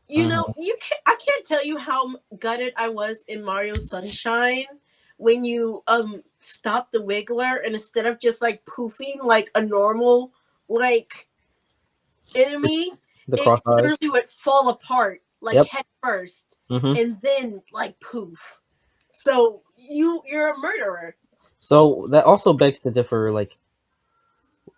You know, I can't tell you how gutted I was in Mario Sunshine when you stopped the Wiggler and instead of just like poofing like a normal like enemy, The it cross eyes. literally would fall apart like Yep. head first hmm and then like poof. So you're a murderer. So that also begs to differ, like,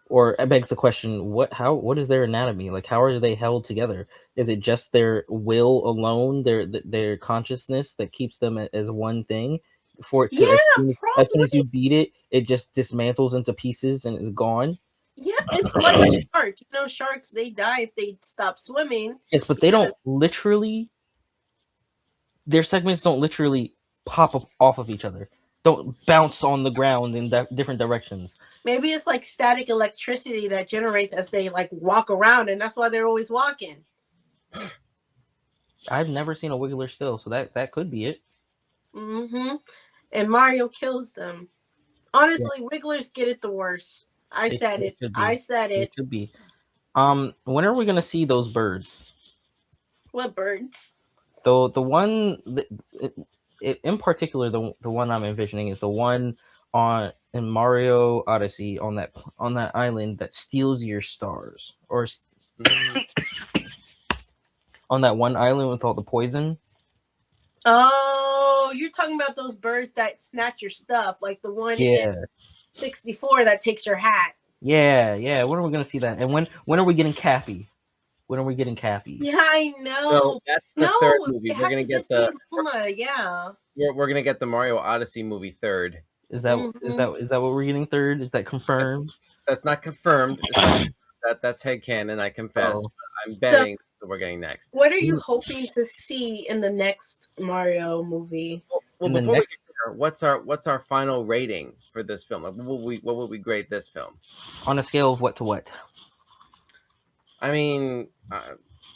or it begs the question: what is their anatomy? Like, how are they held together? Is it just their will alone, their consciousness that keeps them as one thing? For it to, Yeah, as soon as probably. you beat it, it just dismantles into pieces and is gone. Yeah, it's like a shark. You know, sharks they die if they stop swimming Yes, but they because don't literally. Their segments don't literally pop up off of each other. Don't bounce on the ground in different directions. maybe it's like static electricity that generates as they like walk around, and that's why they're always walking. I've never seen a Wiggler still, so that could be it. Mm-hmm. And Mario kills them. Honestly, Wigglers get it the worst. I said It it. could I be. said It it. could be. When are we gonna see those birds? What birds? The one in particular, the one I'm envisioning is the one on in Mario Odyssey on that island that steals your stars, or Mm, on that one island with all the poison. Oh, you're talking about those birds that snatch your stuff, like the one in Yeah, 64 that takes your hat. yeah. When are we gonna see that? And when are we getting Cappy? When are we getting Cappy? Yeah, I so know. that's the third No, movie. it has to just be Luma. Yeah. We're gonna get the Mario Odyssey movie third. Mm-hmm. Is that what we're getting third? Is that That's confirmed? that's not confirmed. It's not that's headcanon, I confess. Oh, But I'm So, betting that's what we're getting next. what are you hoping to see in the next Mario movie? Well, in the before we next get there, what's our final rating for this film? Like, what would we grade this film? on a scale of what to what? I mean,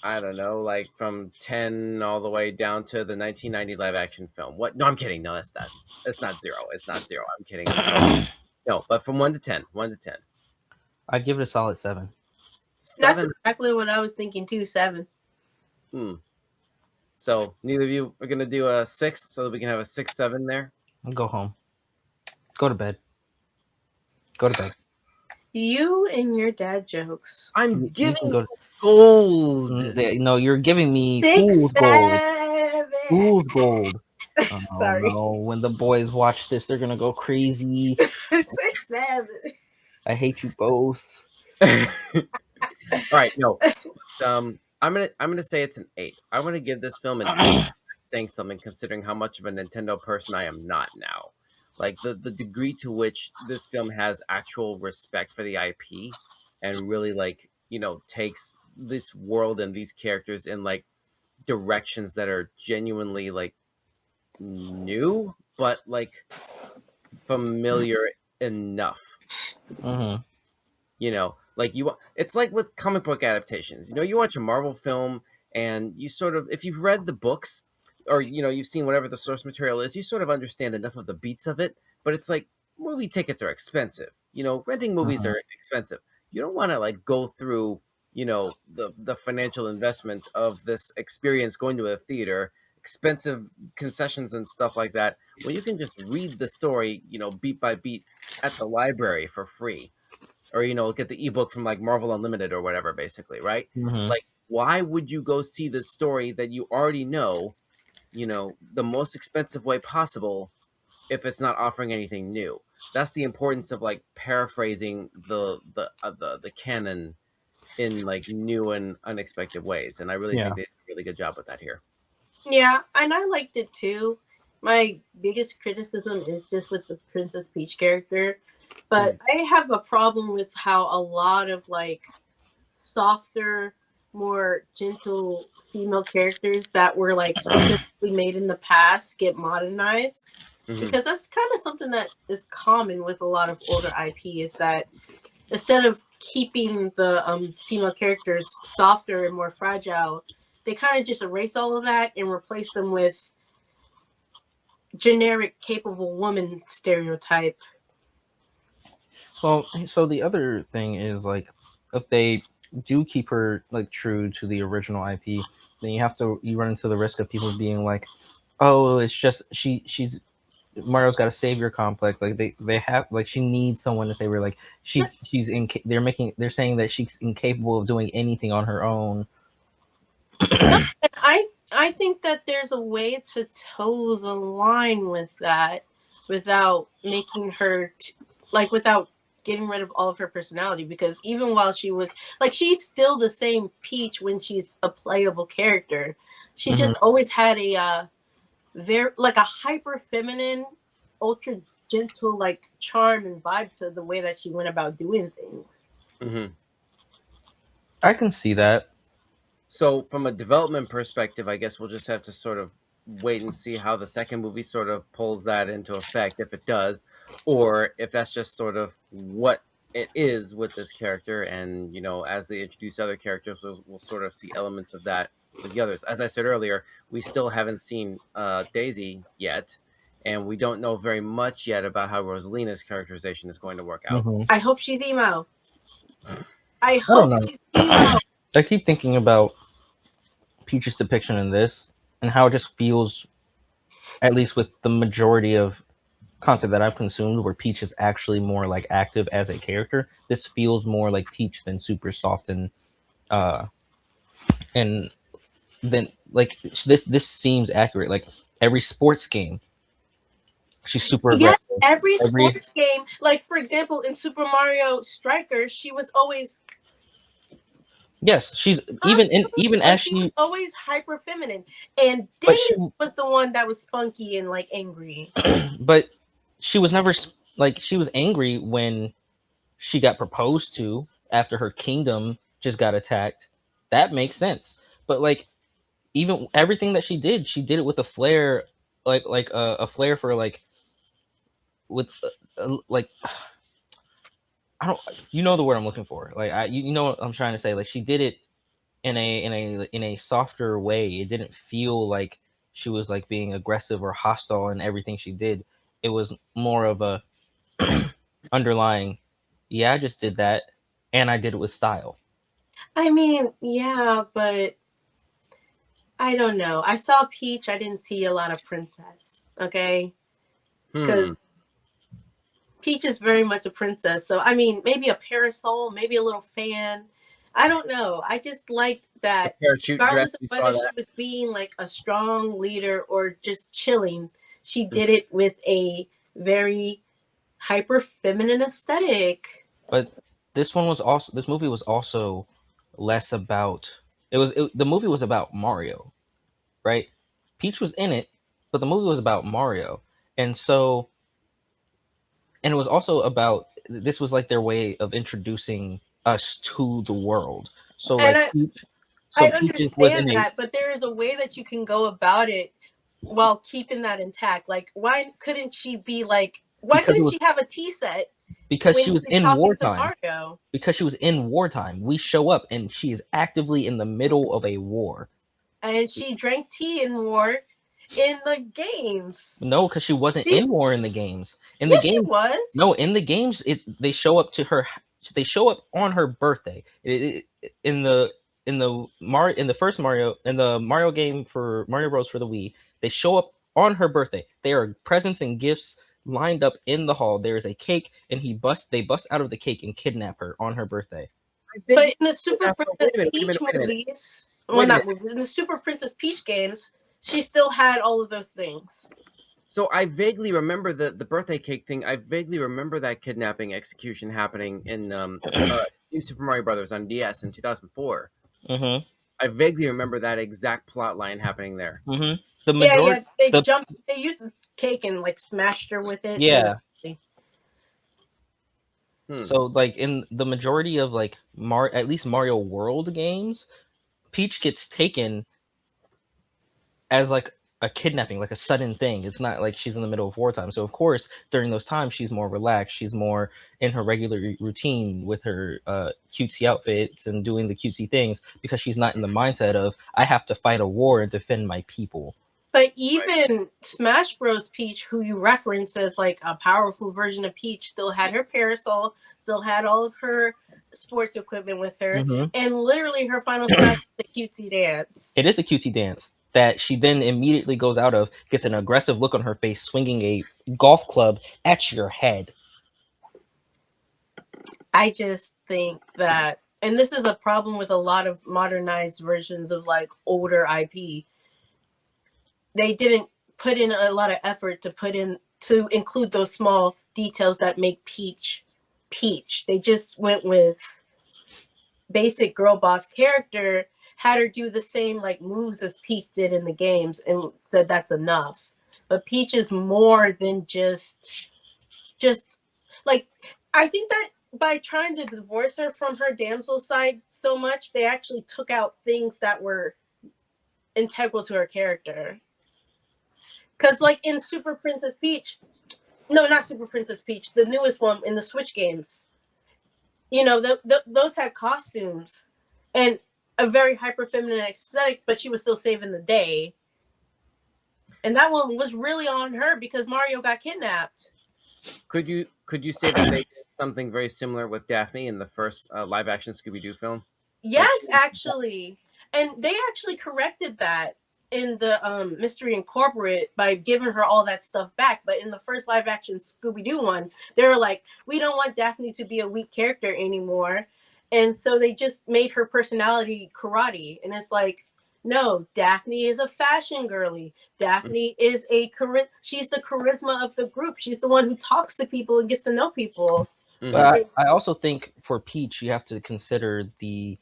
I don't know, like from 10 all the way down to the 1990 live action film. What? No, I'm kidding. No, that's not zero. It's not zero. I'm kidding. I'm trolling. No, but from 1 to 10, 1 to 10. I'd give it a solid 7. That's 7. exactly what I was thinking too. 7. Hmm. So neither of you are gonna do a 6, so that we can have a 6-7 there. I'll go home. Go to bed. Go to bed. You and your dad jokes. I'm You giving can you go. gold. No, you're giving me Six, fool's gold. 7. Fool's gold. Oh Sorry. no! When the boys watch this, they're gonna go crazy. 6, 7. I hate you both. All right, no. I'm gonna say it's an 8. I want to give this film an 8. Saying something considering how much of a Nintendo person I am not now. Like the degree to which this film has actual respect for the IP and really like, takes this world and these characters in like directions that are genuinely like new but like familiar enough. hmm Like it's like with comic book adaptations. You watch a Marvel film and you sort of, if you've read the books or you've seen whatever the source material is, you sort of understand enough of the beats of it. But it's like movie tickets are expensive. Renting movies hmm are expensive. You don't want to like go through the financial investment of this experience going to a theater, expensive concessions and stuff like that, when you can just read the story beat by beat at the library for free, or get the ebook from like Marvel Unlimited or whatever, basically, right? hmm Like, why would you go see the story that you already know, the most expensive way possible if it's not offering anything new? That's the importance of like paraphrasing the canon in like new and unexpected ways, and I really Yeah. think they did a really good job with that here. Yeah, and I liked it too. My biggest criticism is just with the Princess Peach character. But Mm. I have a problem with how a lot of like softer, more gentle female characters that were like specifically made in the past get modernized. Hmm. Because that's kind of something that is common with a lot of older IP is that instead of keeping the female characters softer and more fragile, they kind of just erase all of that and replace them with generic capable woman stereotype. Well, so the other thing is, like, if they do keep her like true to the original IP, then you run into the risk of people being like, oh, it's just she's Mario's got a savior complex. Like they have like she needs someone to save her. Like they're saying that she's incapable of doing anything on her own. No, and I think that there's a way to toe the line with that without making her like without getting rid of all of her personality, because even while she was like she's still the same Peach when she's a playable character. She just always had a very like a hyper feminine, ultra gentle like charm and vibe to the way that she went about doing things. Mm-hmm. I can see that. So, from a development perspective, I guess we'll just have to sort of wait and see how the second movie sort of pulls that into effect, if it does, or if that's just sort of what it is with this character. And, as they introduce other characters, we'll sort of see elements of that with the others. As I said earlier, we still haven't seen Daisy yet, and we don't know very much yet about how Rosalina's characterization is going to work out. I hope she's emo. I don't hope know. she's emo. I keep thinking about Peach's depiction in this and how it just feels, at least with the majority of content that I've consumed, where Peach is actually more like active as a character. This feels more like Peach than super soft and then like this seems accurate. Like every sports game, she's super Yeah, aggressive. every sports game, like for example in Super Mario Strikers, she was always Yes, she's even like, as she was she always hyper feminine, and but Daisy she was the one that was spunky and like angry. but she was never like she was angry when she got proposed to after her kingdom just got attacked. That makes sense. But like even everything that she did it with a flair, like a flair for like with like I don't the word I'm looking for. Like you know what I'm trying to say. Like she did it in a softer way. It didn't feel like she was like being aggressive or hostile in everything she did. It was more of a underlying, yeah, I just did that and I did it with style. I mean, yeah, but I don't know. I saw Peach. I didn't see a lot of Princess. Okay, because Peach is very much a princess. So I mean, maybe a parasol, maybe a little fan. I don't know. I just liked that, regardless of whether she was being like a strong leader or just chilling, she did it with a very hyper feminine aesthetic. But this movie was also less about the movie was about Mario, right? Peach was in it, but the movie was about Mario. And so and it was also about this was like their way of introducing us to the world. So And like I understand that, but there is a way that you can go about it while keeping that intact. Like, why couldn't she be like? Why couldn't she have a tea set? Because she was in wartime. Mario? Because she was in wartime. We show up and she is actively in the middle of a war. And she drank tea in war in the games. No, because she wasn't in war in the games. In the games, she was. No, in the games, they show up to her. They show up on her birthday. In the first Mario, in the Mario game for Mario Bros. For the Wii, they show up on her birthday. There are presents and gifts lined up in the hall. There is a cake, and they bust out of the cake and kidnap her on her birthday. But in the Super Princess Peach movies, well, not movies, in the Super Princess Peach games, she still had all of those things. So I vaguely remember the birthday cake thing. I vaguely remember that kidnapping execution happening in New Super Mario Brothers on DS in 2004. Mm-hmm. I vaguely remember that exact plot line happening there. Mm-hmm. They used the cake and like smashed her with it. Yeah. So like in the majority of like at least Mario World games, Peach gets taken as like a kidnapping, like a sudden thing. It's not like she's in the middle of wartime. So of course, during those times, she's more relaxed. She's more in her regular routine with her cutesy outfits and doing the cutesy things because she's not in the mindset of I have to fight a war and defend my people. But even Smash Bros. Peach, who you reference as like a powerful version of Peach, still had her parasol, still had all of her sports equipment with her, Hmm. and literally her final smash is the cutesy dance. It is a cutesy dance that she then immediately goes out of, gets an aggressive look on her face, swinging a golf club at your head. I just think that, and this is a problem with a lot of modernized versions of like older IP. They didn't put in a lot of effort to include those small details that make Peach Peach. They just went with basic girl boss character, had her do the same like moves as Peach did in the games, and said that's enough. But Peach is more than just like, I think that by trying to divorce her from her damsel side so much, they actually took out things that were integral to her character. Because like in Super Princess Peach, no, not Super Princess Peach, the newest one in the Switch games, you know, those had costumes and a very hyper feminine aesthetic, but she was still saving the day. And that one was really on her because Mario got kidnapped. Could you say that they did something very similar with Daphne in the first live action Scooby Doo film? Yes, actually. And they actually corrected that in the Mystery Incorporate by giving her all that stuff back. But in the first live action Scooby Doo one, they were like, we don't want Daphne to be a weak character anymore. And so they just made her personality karate. And it's like, no, Daphne is a fashion girly. Daphne is she's the charisma of the group. She's the one who talks to people and gets to know people. Mhm. But I also think for Peach, you have to consider the,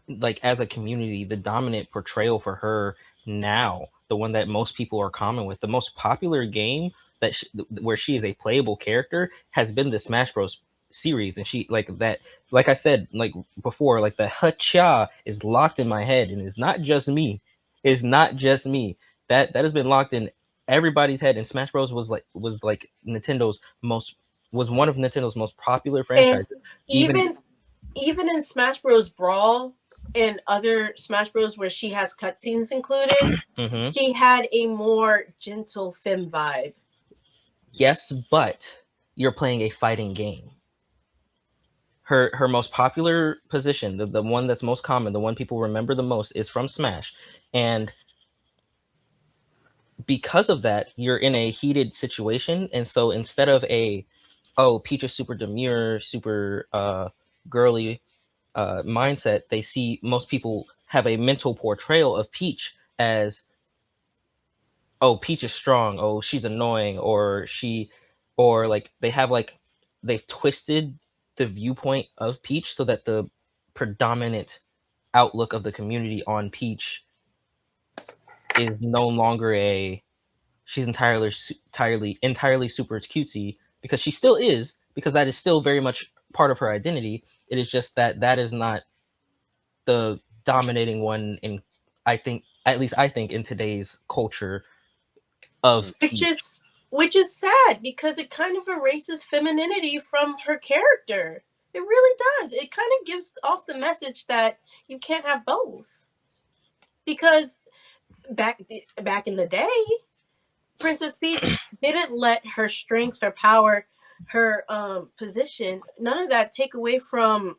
like, as a community, the dominant portrayal for her now, the one that most people are common with, the most popular game where she is a playable character has been the Smash Bros series. And she, like that, like I said, like before, like the hacha is locked in my head, and it's not just me. It's not just me. That has been locked in everybody's head. And Smash Bros was Nintendo's most was one of Nintendo's most popular And franchises. even in Smash Bros. Brawl and other Smash Bros. Where she has cutscenes included, Mhm. she had a more gentle femme vibe. Yes, but you're playing a fighting game. Her most popular position, the one that's most common, the one people remember the most, is from Smash. And because of that, you're in a heated situation. And so instead of Peach is super demure, super girly mindset, they see most people have a mental portrayal of Peach as, oh, Peach is strong, oh, she's annoying, or like they've twisted the viewpoint of Peach so that the predominant outlook of the community on Peach is no longer she's entirely super cutesy, because she still is, because that is still very much part of her identity. It is just that that is not the dominating one in, I think, at least I think, in today's culture of Which Peach. is sad because it kind of erases femininity from her character. It really does. It kind of gives off the message that you can't have both. Because back in the day, Princess Peach didn't let her strength, her power, her position, none of that take away from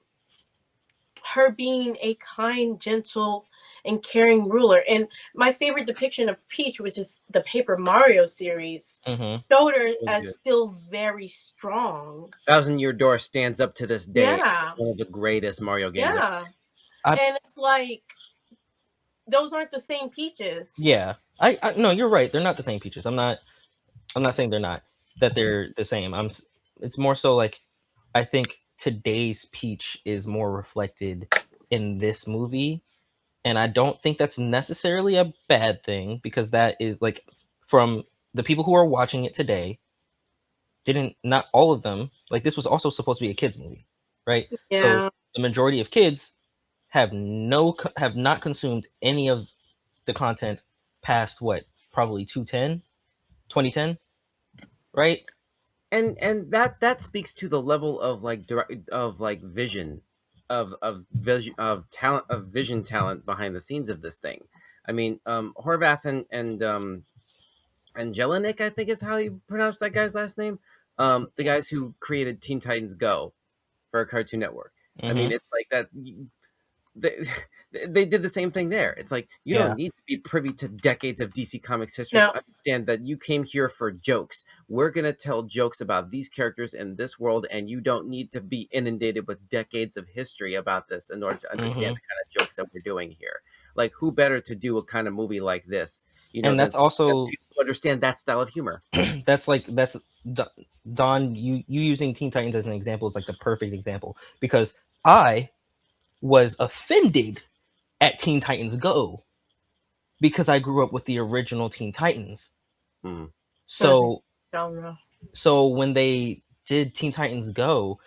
her being a kind, gentle, and caring ruler. And my favorite depiction of Peach, which is the Paper Mario series, Mm-hmm. showed her as still very strong. Thousand Year Door stands up to this day. Yeah. One of the greatest Mario games. Yeah. And it's like, those aren't the same Peaches. Yeah. I no, you're right. They're not the same Peaches. I'm not saying they're not, that they're the same. It's more so like, I think today's Peach is more reflected in this movie, and I don't think that's necessarily a bad thing, because that is like, from the people who are watching it today, not all of them, like, this was also supposed to be a kids movie, right? Yeah. So the majority of kids have not consumed any of the content past what, probably 2010, right? And that speaks to the level of vision, of vision talent behind the scenes of this thing. I mean, Horvath and Jelinek, I think is how you pronounce that guy's last name. The guys who created Teen Titans Go for Cartoon Network. I Mm-hmm. mean, it's like that. They, they did the same thing there. It's like you Yeah. don't need to be privy to decades of DC Comics history No. to understand that you came here for jokes. We're gonna tell jokes about these characters in this world, and you don't need to be inundated with decades of history about this in order to understand the kind of jokes that we're doing here. Like, who better to do a kind of movie like this, And than that's also people who understand that style of humor? that's Don. You using Teen Titans as an example is like the perfect example because I was offended at Teen Titans Go because I grew up with the original Teen Titans. Mm. So Genre. so when they did Teen Titans Go,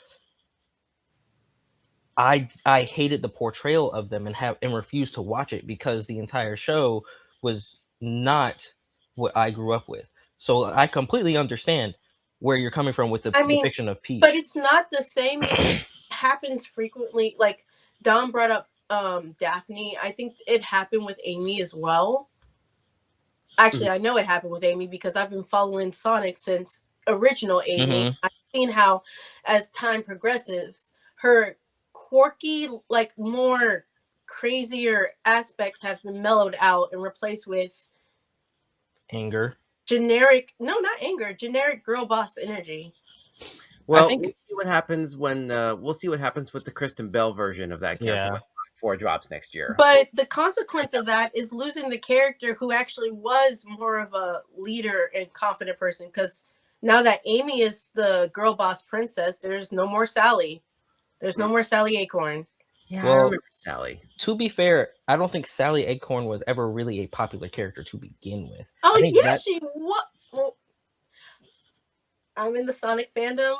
I hated the portrayal of them and refused to watch it because the entire show was not what I grew up with. So I completely understand where you're coming from with the I mean, depiction of Peach. but it's not the same because it happens frequently. Like Don brought up Daphne. I think it happened with Amy as well. Actually, I know it happened with Amy because I've been following Sonic since original Amy. Mhm. I've seen how, as time progresses, her quirky, like more crazier aspects have been mellowed out and replaced with Anger. generic, no, not anger, generic girl boss energy. Well, think- we'll see what happens when we'll see what happens with the Kristen Bell version of that character Yeah. when Sonic 4 drops next year. But the consequence of that is losing the character who actually was more of a leader and confident person. Because now that Amy is the girl boss princess, there's no more Sally. There's no more Sally Acorn. Yeah, I Well, remember Sally. To be fair, I don't think Sally Acorn was ever really a popular character to begin with. Oh I think yeah, she what? Well, I'm in the Sonic fandom.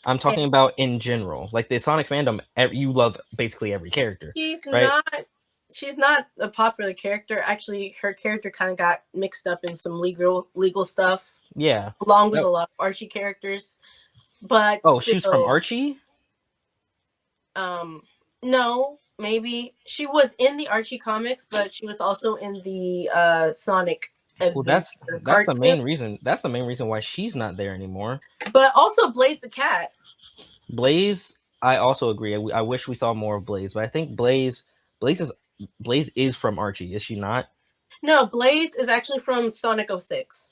I'm talking about in general, like the Sonic fandom. You love basically every character. She's right? not. She's not a popular character. Actually, her character kind of got mixed up in some legal stuff, Yeah. along with Yep. a lot of Archie characters. But Oh, still, she's from Archie? No, maybe she was in the Archie comics, but she was also in the Sonic. Well, that's cartoon. the main reason. That's the main reason why she's not there anymore. But also Blaze the cat. Blaze, I also agree. I wish we saw more of Blaze, but I think Blaze is from Archie, is she not? No, Blaze is actually from Sonic 06.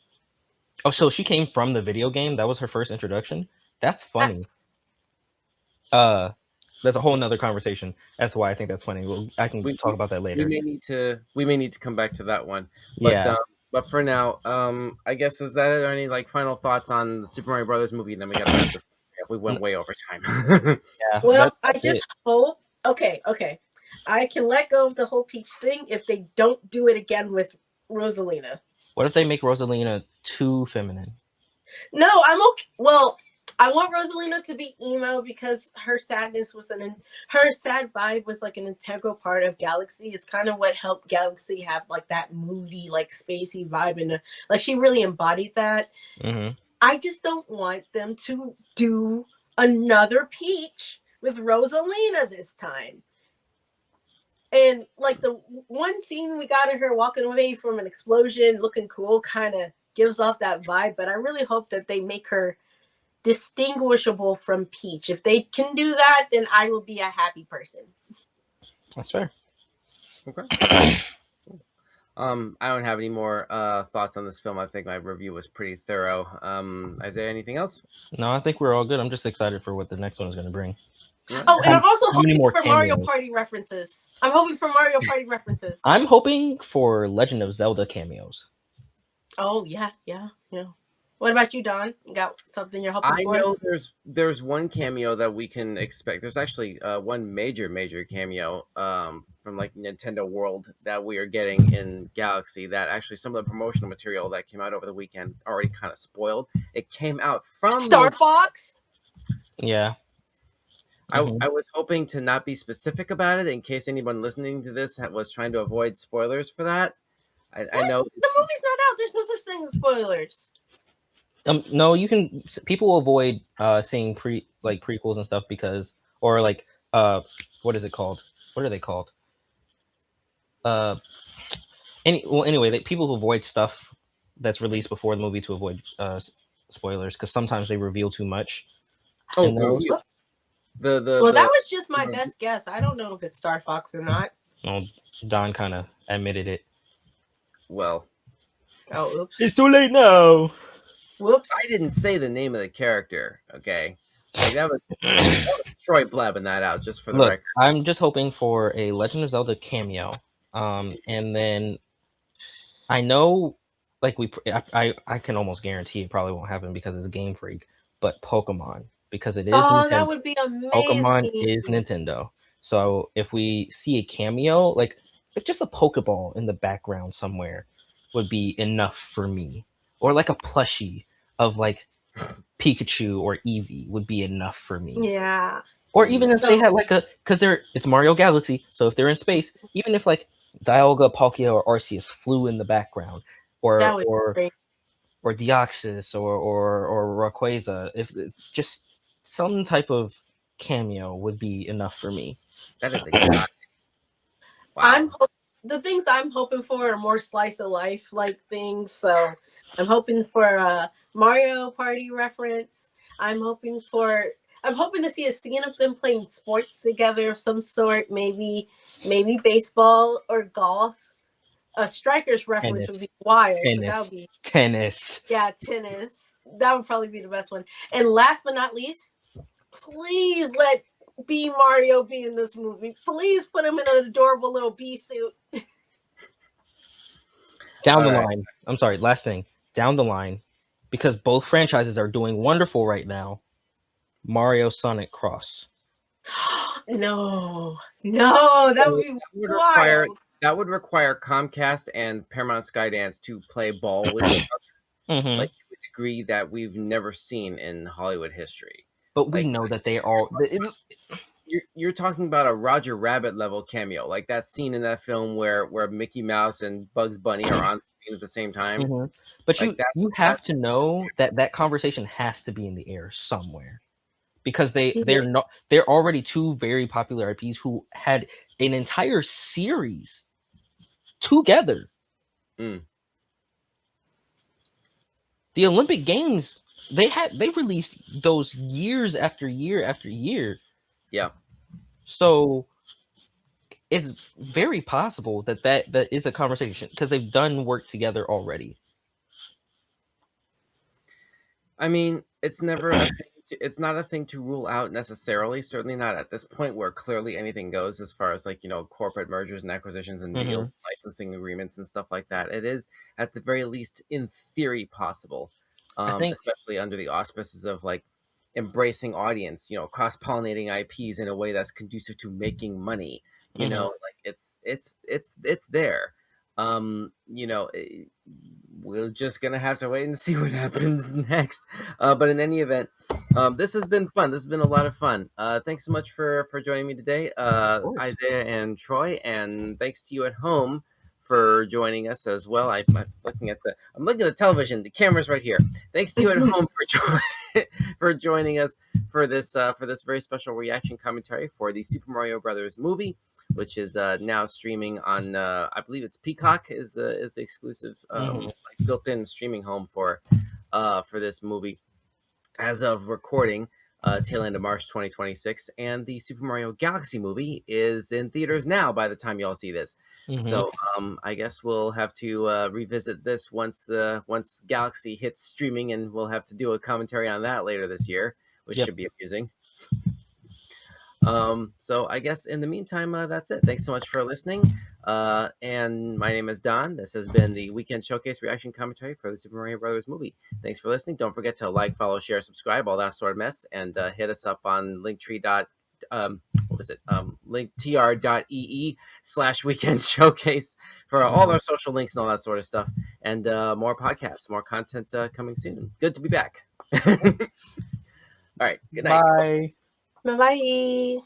Oh, so she came from the video game? That was her first introduction? That's funny. That's a whole nother conversation as to why I think that's funny. I can talk about that later. We may need to come back to that one. But Yeah. But for now, I guess is there any like final thoughts on the Super Mario Brothers movie? And then we got to wrap this. We went way over time. Yeah. Well, I just hope. Okay. I can let go of the whole Peach thing if they don't do it again with Rosalina. What if they make Rosalina too feminine? No, I'm okay. Well, I want Rosalina to be emo because her sadness was her sad vibe was like an integral part of Galaxy. It's kind of what helped Galaxy have like that moody, like spacey vibe, and like she really embodied that. Mm-hmm. I just don't want them to do another Peach with Rosalina this time. And like the one scene we got of her walking away from an explosion, looking cool, kind of gives off that vibe. But I really hope that they make her distinguishable from Peach. If they can do that, then I will be a happy person. That's fair. Okay. I don't have any more thoughts on this film. I think my review was pretty thorough. Is there anything else? No, I think we're all good. I'm just excited for what the next one is going to bring. Yeah. Oh, and I'm also How many hoping more for Mario cameos? Party references. I'm hoping for Mario Party references. I'm hoping for Legend of Zelda cameos. Oh yeah. What about you, Don? You got something you're hoping for? I know there's one cameo that we can expect. There's actually one major cameo from like Nintendo World that we are getting in Galaxy. That actually some of the promotional material that came out over the weekend already kind of spoiled. It came out from Star Fox. Yeah. I was hoping to not be specific about it in case anyone listening to this was trying to avoid spoilers for that. I know The movie's not out. There's no such thing as spoilers. No, you can. People will avoid seeing prequels and stuff because, or like what is it called? What are they called? Anyway, people who avoid stuff that's released before the movie to avoid spoilers because sometimes they reveal too much. Oh, in those. Well, that was just my best guess. I don't know if it's Star Fox or not. Well, Don kind of admitted it. Well, oh, oops. It's too late now. Whoops. I didn't say the name of the character. Okay, like that was Troi blabbing that out just for the record. I'm just hoping for a Legend of Zelda cameo. And then I know, like I can almost guarantee it probably won't happen because it's Game Freak, but Pokemon, because it is Nintendo. That would be amazing. Pokemon is Nintendo. So if we see a cameo, like just a Pokeball in the background somewhere would be enough for me. Or like a plushie of like Pikachu or Eevee would be enough for me. Yeah. Or even if they had like it's Mario Galaxy, so if they're in space, even if like Dialga, Palkia, or Arceus flew in the background, or Deoxys or Rayquaza, if just some type of cameo would be enough for me. That is exotic. Wow. The things I'm hoping for are more slice of life like things. So I'm hoping for a Mario Party reference. I'm hoping to see a scene of them playing sports together of some sort. Maybe baseball or golf. A striker's reference would be wild. But that would be tennis. Yeah, tennis. That would probably be the best one. And last but not least, please let Mario be in this movie. Please put him in an adorable little bee suit. Down the line. I'm sorry, last thing. Down the line, because both franchises are doing wonderful right now. Mario Sonic Cross. No, that would be wild. That would require Comcast and Paramount Skydance to play ball with each other, like to a degree that we've never seen in Hollywood history. But we know that they are. You're talking about a Roger Rabbit level cameo, like that scene in that film where Mickey Mouse and Bugs Bunny are on screen at the same time. But like you have to know that conversation has to be in the air somewhere. Because they're already two very popular IPs who had an entire series together. The Olympic Games, they released those years after year after year. Yeah. So it's very possible that is a conversation because they've done work together already. I mean, it's never a thing. It's not a thing to rule out necessarily. Certainly not at this point where clearly anything goes as far as like, corporate mergers and acquisitions and deals, licensing agreements and stuff like that. It is at the very least in theory possible, especially under the auspices of like embracing audience, cross-pollinating IPs in a way that's conducive to making money. Like it's there. We're just gonna have to wait and see what happens next. But in any event, this has been fun. This has been a lot of fun. Thanks so much for joining me today, Isaiah and Troi, and thanks to you at home for joining us as well. I'm looking at the television. The camera's right here. Thanks to you at home for joining us for this very special reaction commentary for the Super Mario Brothers movie, which is now streaming on I believe it's Peacock is the exclusive built-in streaming home for this movie as of recording, tail end of March 2026, and the Super Mario Galaxy movie is in theaters now by the time y'all see this. So I guess we'll have to revisit this once Galaxy hits streaming, and we'll have to do a commentary on that later this year, which should be amusing. So I guess in the meantime, that's it. Thanks so much for listening. And my name is Donn. This has been the Weekend Showcase reaction commentary for the Super Mario Brothers movie. Thanks for listening. Don't forget to like, follow, share, subscribe, all that sort of mess, and hit us up on linktr.ee/Weekend Showcase for all our social links and all that sort of stuff, and more podcasts, more content coming soon. Good to be back. All right. Good night. Bye. Bye-bye.